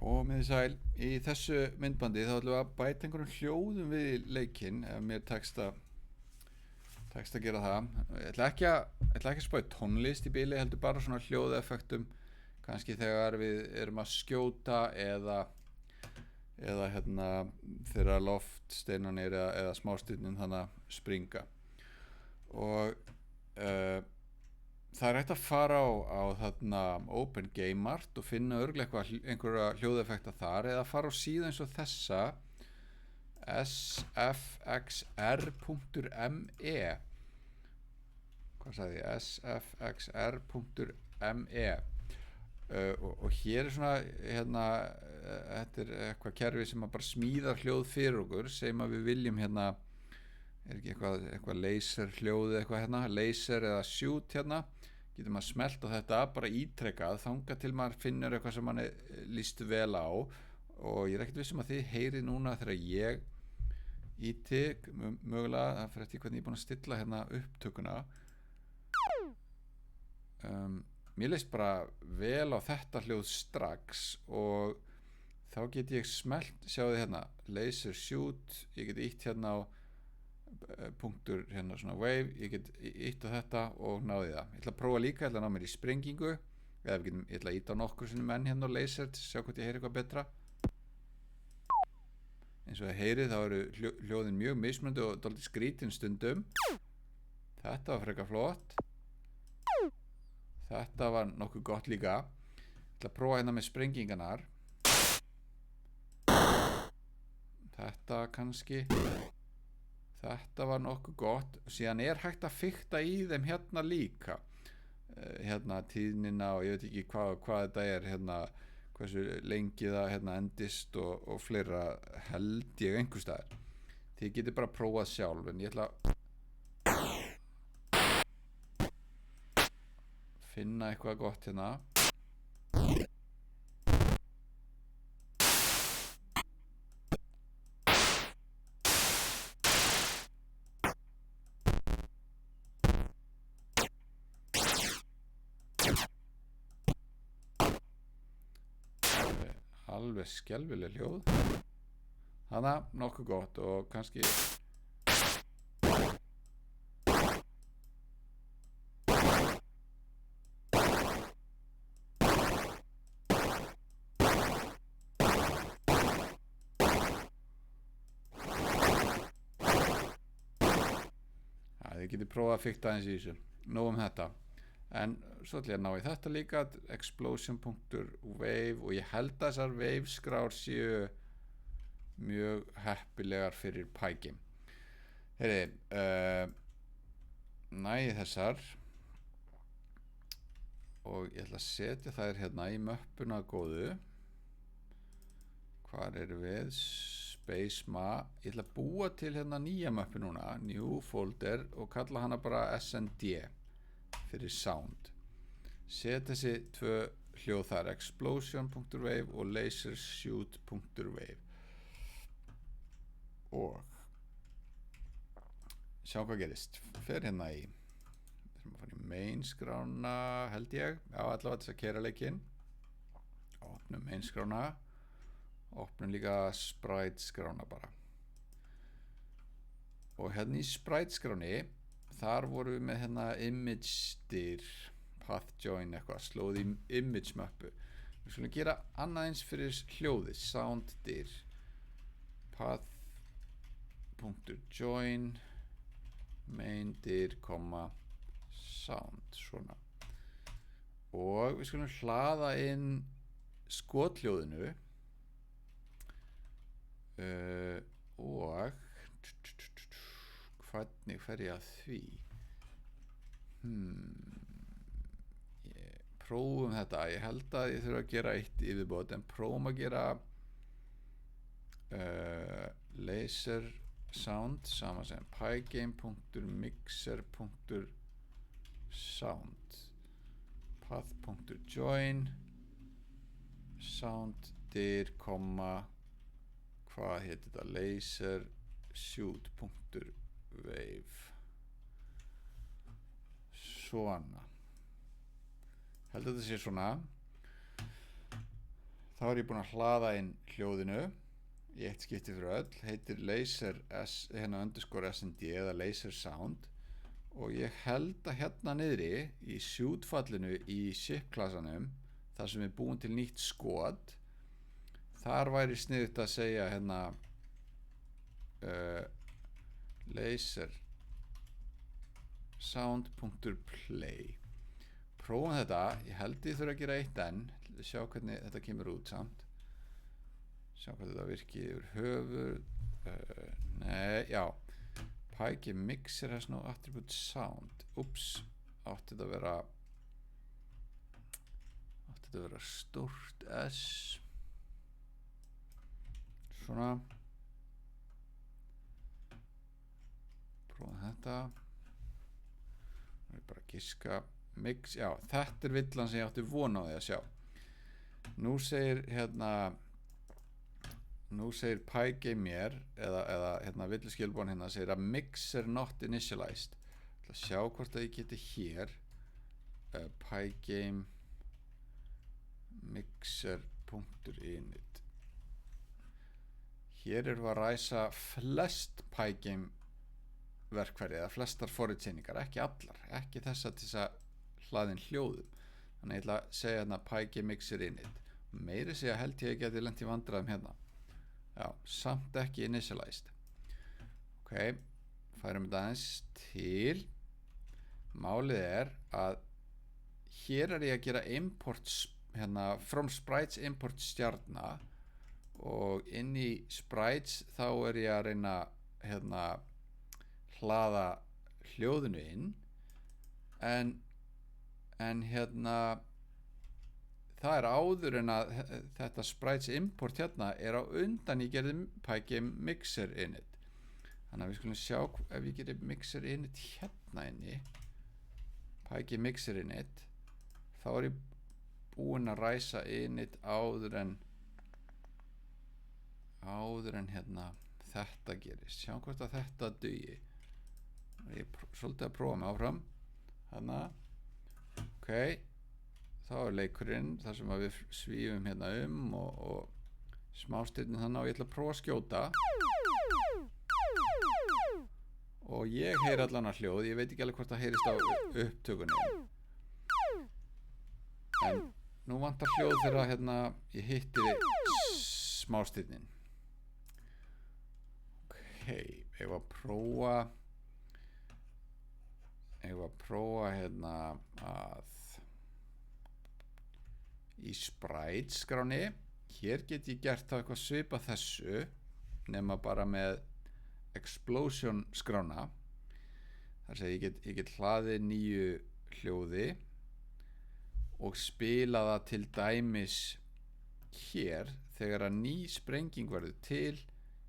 Komið sæl, í þessu myndbandi þá ætlum við að bæta einhverjum hljóðum við leikinn ef mér tekst að gera það. Ég ætla ekki að spá í tónlist í bili, heldur bara svona hljóðeffektum, kannski þegar við erum að skjóta eða þegar loftsteinanir eða smásteinnin þannig að springa. Og það hægt að fara á þarna Open Game Art og finna örugglega einhverja hljóðeffekta þar, eða fara á síðu eins og þessa sfxr.me. Hvað sagði ég? sfxr.me. og hér svona þetta eitthvað kerfi sem að bara smíðar hljóð fyrir okkur, segjum að við viljum ekki eitthvað laser hljóð laser eða shoot getur maður smelt á þetta bara ítrekkað þangað til maður finnur eitthvað sem manni líst vel á, og ég ekkert viss að þið heyrið núna þegar ég íti mögulega, það fyrir eftir hvernig ég búin að stilla upptökuna. Mér leist bara vel á þetta hljóð strax, og þá get ég smelt, sjáðu laser shoot, ég get ítt á punktur svona wave, ég get ítt á þetta og náði það. Ég ætla að prófa líka, ég ætla að ná mér í sprengingu, ég ætla að ítta á nokkur sinnum enn á laser til að sjá hvort ég heyri eitthvað betra. Eins og þið heyrið þá eru hljóðin mjög mismunandi og dálítið skrítin stundum. Þetta var frekar flott. Þetta var nokkuð gott líka. Ég ætla að prófa með sprengingarnar. Þetta kannski. Þetta var nokkuð gott. Síðan hægt að fikta í þeim líka. Tíðnina og ég veit ekki hvað þetta hversu lengi það endist og fleira, held ég einhvers staðar. Þið getið bara prófað sjálf, en ég ætla að finna eitthvað gott alveg skelfileg hljóð. Þannig nokkuð gott, og kannski þið getið prófað að fikta aðeins í þessu. Nóg þetta. En svo ætla ég að ná í þetta líka, explosion.wave, og ég held að þessar wave skrár séu mjög heppilegar fyrir Pygame. Næði þessar, og ég ætla að setja þær í möppuna góðu. Hvar erum við? Spacema. Ég ætla að búa til nýja möppu núna, new folder, og kalla hana bara SND fyrir sound. Set þessi tvö hljóð þar, explosion.wave og lasershoot.wave, og sjá hvað gerist. Fer í við þurfum að fara í main skrána, held ég, já, allavega þess að keyra leikinn. Opnum main skrána, opnum líka sprite skrána bara, og í sprite skráni þar vorum við með image dir, path join eitthvað, slóð í image mappu. Við skulum gera annað eins fyrir hljóði, sound dir, path.join main dir, sound, svona. Og við skulum hlaða inn skothljóðinu, og hvernig fer ég að því? Prófum þetta. Ég held að ég þurfa að gera eitt yfirbót, en prófum að gera laser sound sama sem pygame.mixer.sound path.join sound dir, hvað heitir þetta? Laser shoot.wave. Svona. Held að þetta sé svona. þá er ég búinn að hlaða inn hljóðinu í eitt skipti fyrir öll, heitir laser underscore snd eða laser sound, og ég held að hérna niðri í sjútfallinu í ship-klassanum þar sem er búin til nýtt skot, þar væri sniðugt að segja hérna laser sound.play. Prófum þetta, ég held ég þurfa að gera eitt enn, sjá hvernig þetta kemur út samt, sjá hvað þetta virkir yfir höfuð. Nei, já, Pygame Mixer has no attribute sound. Ups, átti þetta að vera stórt S, svona. Prófum þetta, það er bara að giska. Mix, já, þetta er villan sem ég átti von á því að sjá. Nú segir Pygame mér, eða hérna villuskilbón hérna segir að mixer not initialized. Það sjá hvort að ég geti hér Pygame mixer.init. Hér erum við að ræsa flest Pygame verkfæri eða flestar forriteiningar, ekki allar, ekki þessa til þess að hlaðin hljóðum. Þannig ég ætla að segja hérna Pygame mixer init. Meiri segja held ég geti lent í vandræðum hérna. Já, samt ekki initialized. Ok, færum þetta aðeins til. Málið er að hér er ég að gera import hérna from sprites import stjarna, og inn í sprites þá er ég að reyna hérna hlaða hljóðinu inn, en hérna það er áður en að þetta sprites import hérna er á undan ég gerði Pygame mixer init. Þannig að við skulum sjá ef ég gerði mixer init hérna inni, Pygame mixer init, þá er ég búinn að ræsa init áður en hérna þetta gerist. Sjá hvort að þetta dugi. Ég er svolítið að prófa mig áfram. Þannig, ok, þá er leikurinn þar sem að við svífum hérna og smástirnin þannig, og ég ætla að prófa að skjóta. Og ég heyri allan að hljóð, ég veit ekki alveg hvort það heyrist á upptökunni. En nú vantar hljóð þegar hérna ég hitti smástirnin. Ok, ég var að prófa hérna að í sprites skráni, hér get ég gert þá eitthvað svipað þessu, nema bara með explosion skrána. Þar sem ég get hlaðið nýju hljóði og spila það til dæmis hér þegar að ný sprenging verður til,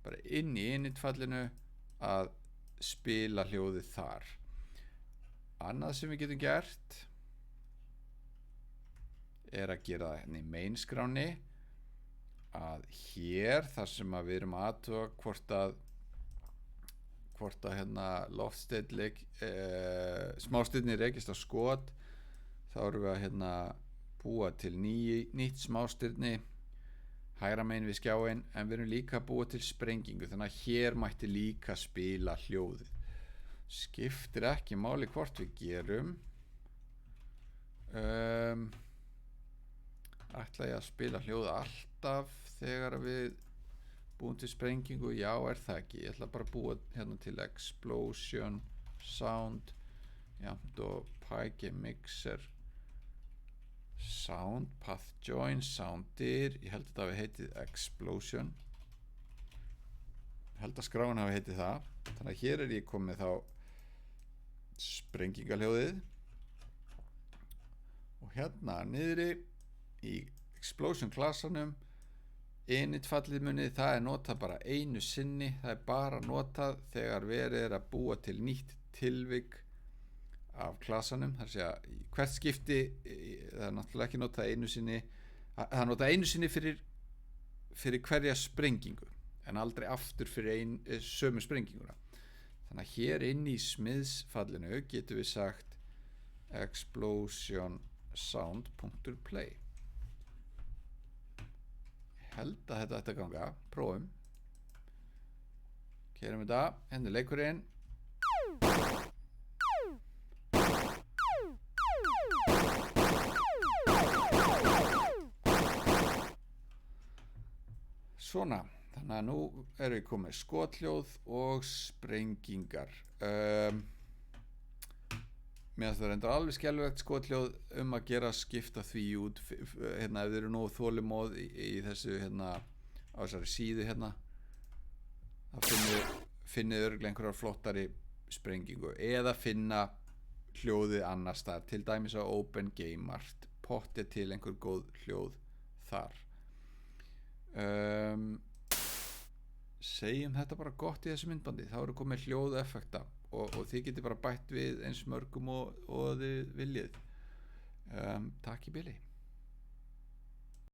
bara inn í initfallinu að spila hljóðið þar. Annað sem við getum gert er að gera það hérna í main skráni, að hér þar sem að við erum að athuga hvort að hérna loftsteinn smástirni rekist á skot, þá erum við að hérna búa til nýtt smástirni hægra megin við skjáin, en við erum líka að búa til sprengingu, þannig að hér mætti líka spila hljóðið. Skiptir ekki máli hvort við gerum. Ætla ég að spila hljóð alltaf þegar við búum til sprengingu? Já, er það ekki. Ég ætla bara að búa hérna til explosion sound jafnt og Pygame mixer sound path join soundir. Ég held að þetta hafi heitið explosion, ég held að skráin hafi heitið það. Þannig að hér er ég komið þá sprengingaljóðið, og hérna niðri í explosion klassanum initfallið munið, það er notað bara einu sinni, það er bara notað þegar verið er að búa til nýtt tilvik af klassanum. Það er að segja, hvert skipti, það er náttúrulega ekki notað einu sinni, það er notað einu sinni fyrir hverja sprengingu, en aldrei aftur fyrir sömu sprenginguna. Þannig að hér inn í smiðsfallinu getum við sagt explosion sound.play. held að þetta ætti að ganga. Prófum. Keyrum þetta, henni leikurinn. Svona, þannig að nú erum við komið skothljóð og sprengingar. Mér finnst það reyndar alveg skelfilegt skothljóð að gera skipta því út ef þið eru nógu þolinmóð í þessu á þessari síðu þá finnið örugglega einhverjar flottari sprengingu eða finna hljóðið annars þar, til dæmis á Open Game Art, pottið til einhver góð hljóð þar. Segjum þetta bara gott í þessu myndbandi, þá eru komið hljóðeffekta og þið getið bara bætt við eins mörgum og þið viljið. Takk í bili.